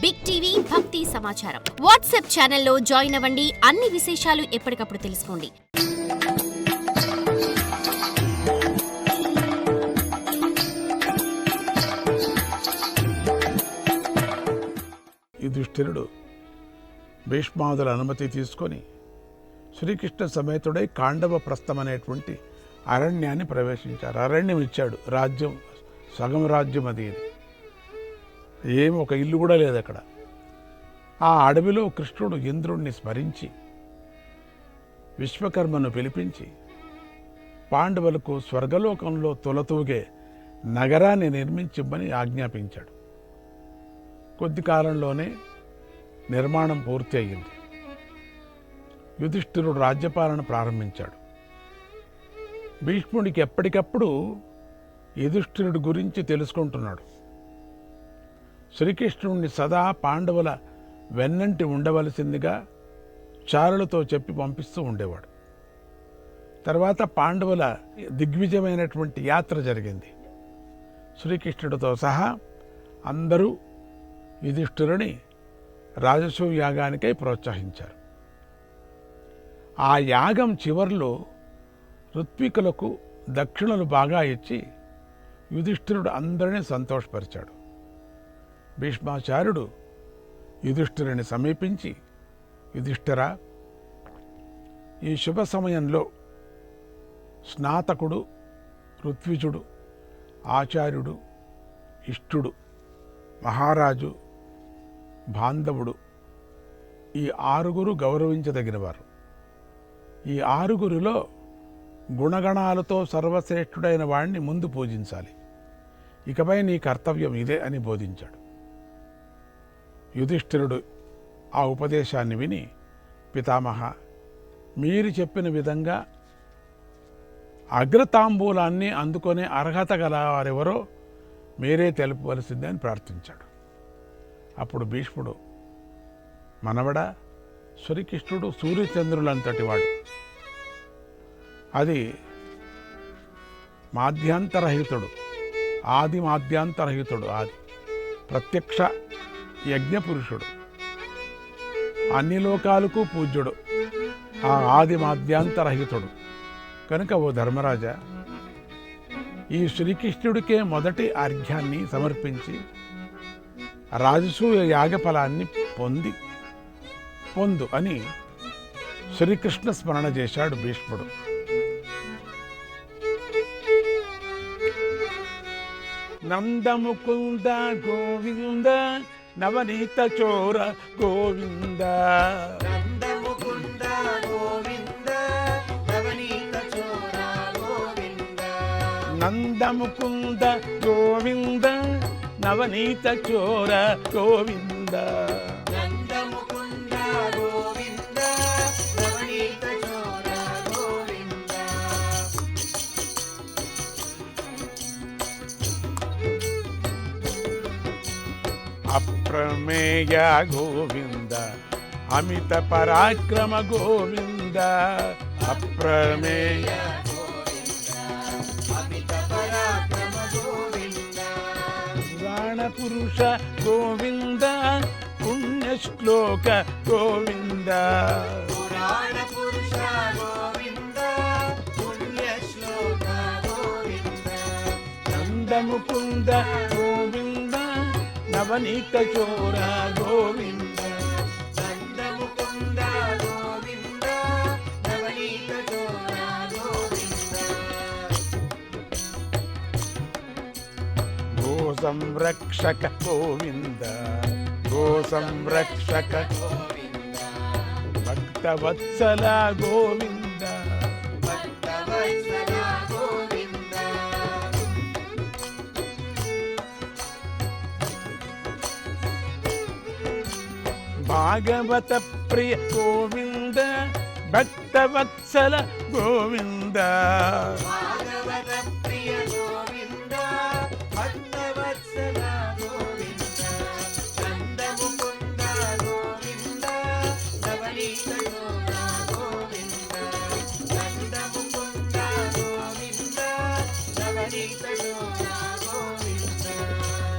Big TV భక్తి సమాచారం WhatsApp ఛానల్లో జాయిన్ అవ్వండి. అన్ని విశేషాలు ఎప్పటికప్పుడు తెలుసుకోండి. యుధిష్ఠిరుడు భీష్మాదుల అనుమతి తీసుకొని శ్రీకృష్ణ సమేతుడై కాండవ ప్రస్థం అనేటువంటి అరణ్యాన్ని ప్రవేశించారు. అరణ్యం ఇచ్చాడు, రాజ్యం సగం రాజ్యం అది. ఏం ఒక ఇల్లు కూడా లేదు అక్కడ. ఆ అడవిలో కృష్ణుడు ఇంద్రుణ్ణి స్మరించి విశ్వకర్మను పిలిపించి పాండవులకు స్వర్గలోకంలో తొలతూగే నగరాన్ని నిర్మించమని ఆజ్ఞాపించాడు. కొద్ది కాలంలోనే నిర్మాణం పూర్తి అయ్యింది. యుధిష్ఠిరుడు రాజ్యపాలన ప్రారంభించాడు. భీష్ముడికి ఎప్పటికప్పుడు యుధిష్ఠిరుడి గురించి తెలుసుకుంటున్నాడు. శ్రీకృష్ణుడిని సదా పాండవుల వెన్నంటి ఉండవలసిందిగా చారులతో చెప్పి పంపిస్తూ ఉండేవాడు. తర్వాత పాండవుల దిగ్విజయమైనటువంటి యాత్ర జరిగింది. శ్రీకృష్ణుడితో సహా అందరూ యుధిష్ఠిరుని రాజసూయ యాగానికై ప్రోత్సహించారు. ఆ యాగం చివర్లో ఋత్వికులకు దక్షిణలు బాగా ఇచ్చి యుధిష్ఠిరుడు అందరినీ సంతోషపరిచాడు. భీష్మాచార్యుడు యుధిష్ఠిరుని సమీపించి, యుధిష్ఠిరా, ఈ శుభ సమయంలో స్నాతకుడు, ఋత్విజుడు, ఆచార్యుడు, ఇష్టుడు, మహారాజు, బాంధవుడు, ఈ ఆరుగురు గౌరవించదగినవారు. ఈ ఆరుగురిలో గుణగణాలతో సర్వశ్రేష్ఠుడైన వాడిని ముందు పూజించాలి. ఇకపై నీ కర్తవ్యం ఇదే అని బోధించాడు. యుధిష్ఠిరుడు ఆ ఉపదేశాన్ని విని, పితామహ, మీరు చెప్పిన విధంగా అగ్రతాంబూలాన్ని అందుకునే అర్హత గల వారెవరో మీరే తెలుపవలసిందే అని ప్రార్థించాడు. అప్పుడు భీష్ముడు, మనవడా, శ్రీకృష్ణుడు సూర్యచంద్రులంతటి వాడు. అది మాధ్యాంతరహితుడు, ఆది మాధ్యాంతరహితుడు, ఆది ప్రత్యక్ష యజ్ఞపురుషుడు, అన్ని లోకాలకు పూజ్యుడు, ఆ ఆది మాధ్యాంతరహితుడు. కనుక ఓ ధర్మరాజా, ఈ శ్రీకృష్ణుడికే మొదటి అర్ఘ్యాన్ని సమర్పించి రాజసూయ యాగఫలాన్ని పొందు అని శ్రీకృష్ణ స్మరణ చేశాడు భీష్ముడు. నందముకుంద గోవింద నవనీత చోర గోవింద, నందముకుంద గోవింద నవనీత చోర గోవింద. అప్రమేయ గోవింద అమిత పరాక్రమ గోవింద, అప్రమేయ పురాణ పురుష గోవింద, పుణ్యశ్లోక గోవింద, నందముకుంద గోవింద నవనీత చోర గోవింద. గో సంరక్షక గోవింద, గో సంరక్షక భక్తవత్సల గోవింద, భాగవత ప్రియ గోవింద, భక్తవత్సల గోవింద,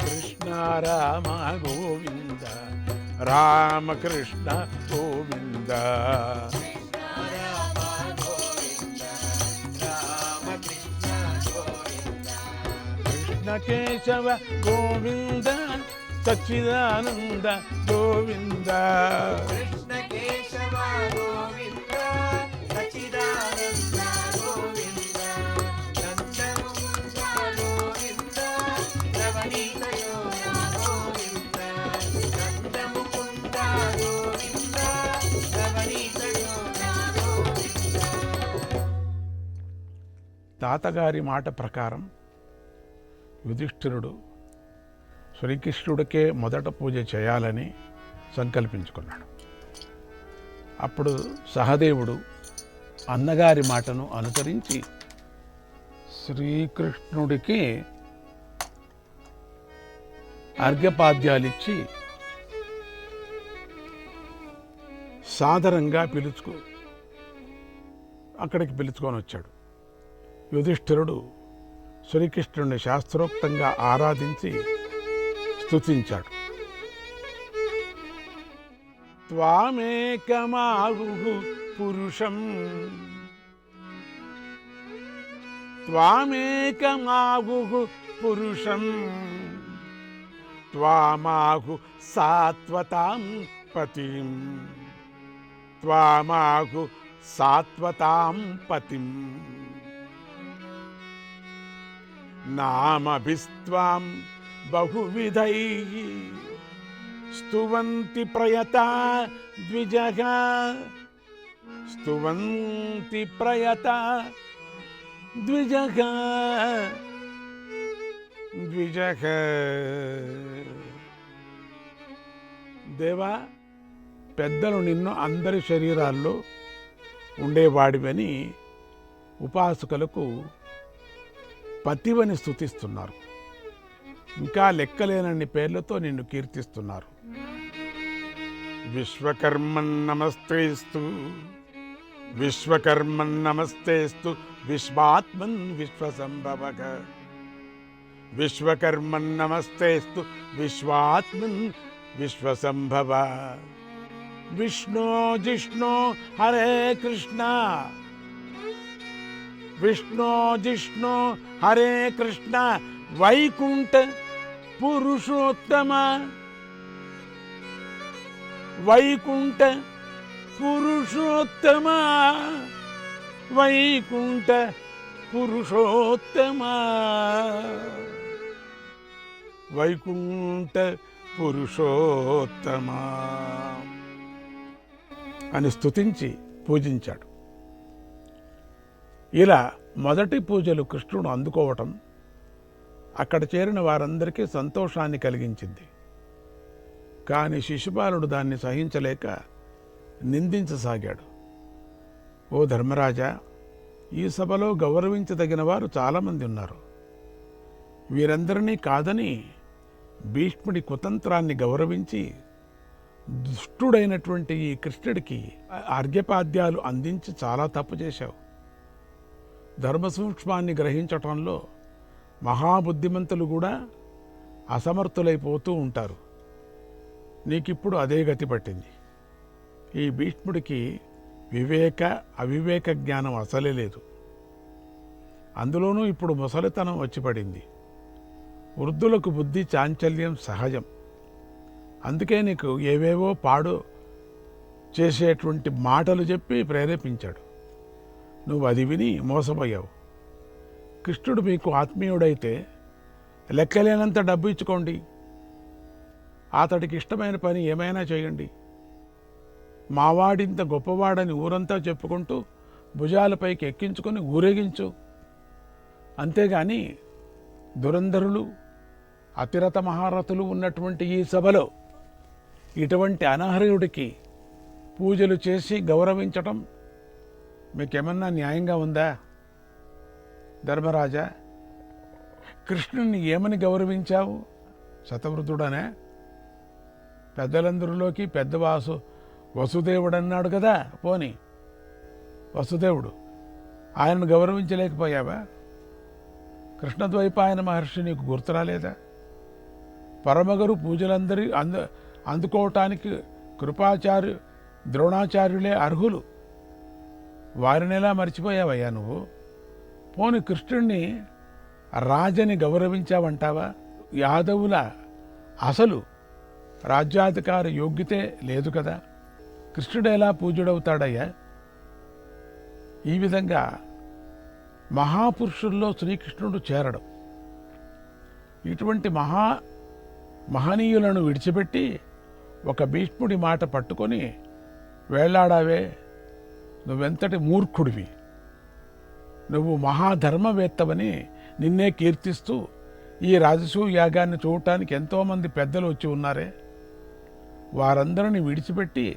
కృష్ణ రామ గోవింద, రామకృష్ణ గోవింద. కృష్ణ కేశవ గోవింద సచ్చిదానంద గోవింద. కృష్ణ కేశవ గోవింద సచ్చిదానంద గోవింద. నందముకుంద గోవింద నవనీత యోగ గోవింద. నందముకుంద గోవింద నవనీత యోగ గోవింద. తాతగారి మాట ప్రకారం యుధిష్ఠిరుడు శ్రీకృష్ణుడికే మొదట పూజ చేయాలని సంకల్పించుకున్నాడు. అప్పుడు సహదేవుడు అన్నగారి మాటను అనుసరించి శ్రీకృష్ణుడికి అర్ఘ్యపాద్యాలిచ్చి సాదరంగా అక్కడికి పిలుచుకొని వచ్చాడు. యుధిష్ఠిరుడు శ్రీకృష్ణుడిని శాస్త్రోక్తంగా ఆరాధించి స్తుతించాడు. త్వామేకమాహు పురుషం త్వామేకమాహు పురుషం త్వామాహు సాత్వతాం పతిం త్వామాహు సాత్వతాం పతిం నామభిస్త్వాం బహువిధైః స్తువంతి ప్రయతా ద్విజః స్తువంతి ప్రయతా ద్విజః ద్విజః. దేవా, పెద్దలు నిన్ను అందరి శరీరాల్లో ఉండేవాడివని ఉపాసకులకు పతివని స్తుతిస్తున్నారు. ఇంకా లెక్కలేనన్ని పేర్లతో నిన్ను కీర్తిస్తున్నారు. విశ్వకర్మన్ నమస్తేస్తు విశ్వకర్మన్ నమస్తేస్తు విశ్వాత్మన్ విశ్వసంభవః విశ్వకర్మన్ నమస్తేస్తు విశ్వాత్మన్ విశ్వసంభవ. విష్ణో జిష్ణో హరే కృష్ణ విష్ణో జిష్ణో హరే కృష్ణ వైకుంఠ పురుషోత్తమ వైకుంఠ పురుషోత్తమ వైకుంఠ పురుషోత్తమ వైకుంఠ పురుషోత్తమ అని స్తుతించి పూజించాడు. ఇలా మొదటి పూజలు కృష్ణుడు అందుకోవటం అక్కడ చేరిన వారందరికీ సంతోషాన్ని కలిగించింది. కానీ శిశుపాలుడు దాన్ని సహించలేక నిందించసాగాడు. ఓ ధర్మరాజా, ఈ సభలో గౌరవించదగిన వారు చాలామంది ఉన్నారు. వీరందరినీ కాదని భీష్ముడి కుతంత్రాన్ని గౌరవించి దుష్టుడైనటువంటి ఈ కృష్ణుడికి అర్ఘ్యపాద్యాలు అందించి చాలా తప్పు చేశావు. ధర్మ సూక్ష్మాన్ని గ్రహించటంలో మహాబుద్ధిమంతులు కూడా అసమర్థులైపోతూ ఉంటారు. నీకిప్పుడు అదే గతి పట్టింది. ఈ భీష్ముడికి వివేక అవివేక జ్ఞానం అసలే లేదు. అందులోనూ ఇప్పుడు ముసలితనం వచ్చి పడింది. వృద్ధులకు బుద్ధి చాంచల్యం సహజం. అందుకే నీకు ఏవేవో పాడు చేసేటువంటి మాటలు చెప్పి ప్రేరేపించాడు. నువ్వు అది విని మోసపోయావు. కృష్ణుడు మీకు ఆత్మీయుడైతే లెక్కలేనంత డబ్బు ఇచ్చుకోండి, అతడికి ఇష్టమైన పని ఏమైనా చేయండి. మావాడింత గొప్పవాడని ఊరంతా చెప్పుకుంటూ భుజాలపైకి ఎక్కించుకొని ఊరేగించు. అంతేగాని దురంధరులు అతిరథ మహారథులు ఉన్నటువంటి ఈ సభలో ఇటువంటి అనర్హుడికి పూజలు చేసి గౌరవించటం మీకేమన్నా న్యాయంగా ఉందా? ధర్మరాజా, కృష్ణుని ఏమని గౌరవించావు? శతవృద్ధుడనే? పెద్దలందరిలోకి పెద్ద వసుదేవుడు అన్నాడు కదా. పోని వసుదేవుడు, ఆయనను గౌరవించలేకపోయావా? కృష్ణద్వైపాయన మహర్షి నీకు గుర్తురాలేదా? పరమగురు అందుకోవటానికి కృపాచార్యు ద్రోణాచార్యులే అర్హులు. వారిని ఎలా మర్చిపోయావయ్యా నువ్వు? పోని కృష్ణుణ్ణి రాజని గౌరవించావంటావా? యాదవుల అసలు రాజ్యాధికార యోగ్యతే లేదు కదా, కృష్ణుడు ఎలా పూజ్యుడవుతాడయ్యా? ఈ విధంగా మహాపురుషుల్లో శ్రీకృష్ణుడు చేరడం, ఇటువంటి మహనీయులను విడిచిపెట్టి ఒక భీష్ముడి మాట పట్టుకొని వేళ్లాడావే, నువ్వెంతటి మూర్ఖుడివి, నువ్వు మహాధర్మవేత్తవని నిన్నే కీర్తిస్తూ ఈ రాజసూయ యాగాన్ని చూడటానికి ఎంతోమంది పెద్దలు వచ్చి ఉన్నారే, వారందరిని విడిచిపెట్టి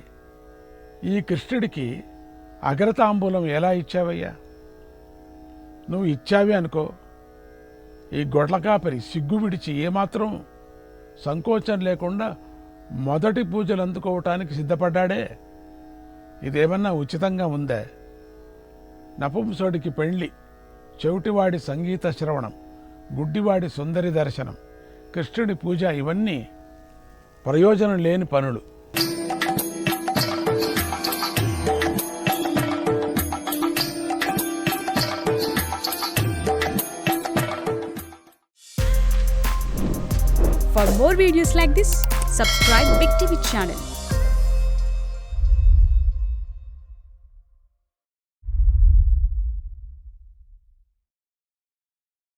ఈ కృష్ణుడికి అగ్రతాంబూలం ఎలా ఇచ్చావయ్యా? నువ్వు ఇచ్చావే అనుకో, ఈ గొడ్లకాపరి సిగ్గు విడిచి ఏమాత్రం సంకోచం లేకుండా మొదటి పూజలు అందుకోవటానికి సిద్ధపడ్డాడే, ఇదేమన్నా ఉచితంగా ఉందా? నపుంసకుడికి పెళ్లి, చెవిటివాడి సంగీత శ్రవణం, గుడ్డివాడి సుందరి దర్శనం, కృష్ణుడి పూజ, ఇవన్నీ ప్రయోజనం లేని పనులు. For more videos like this, subscribe Big TV channel.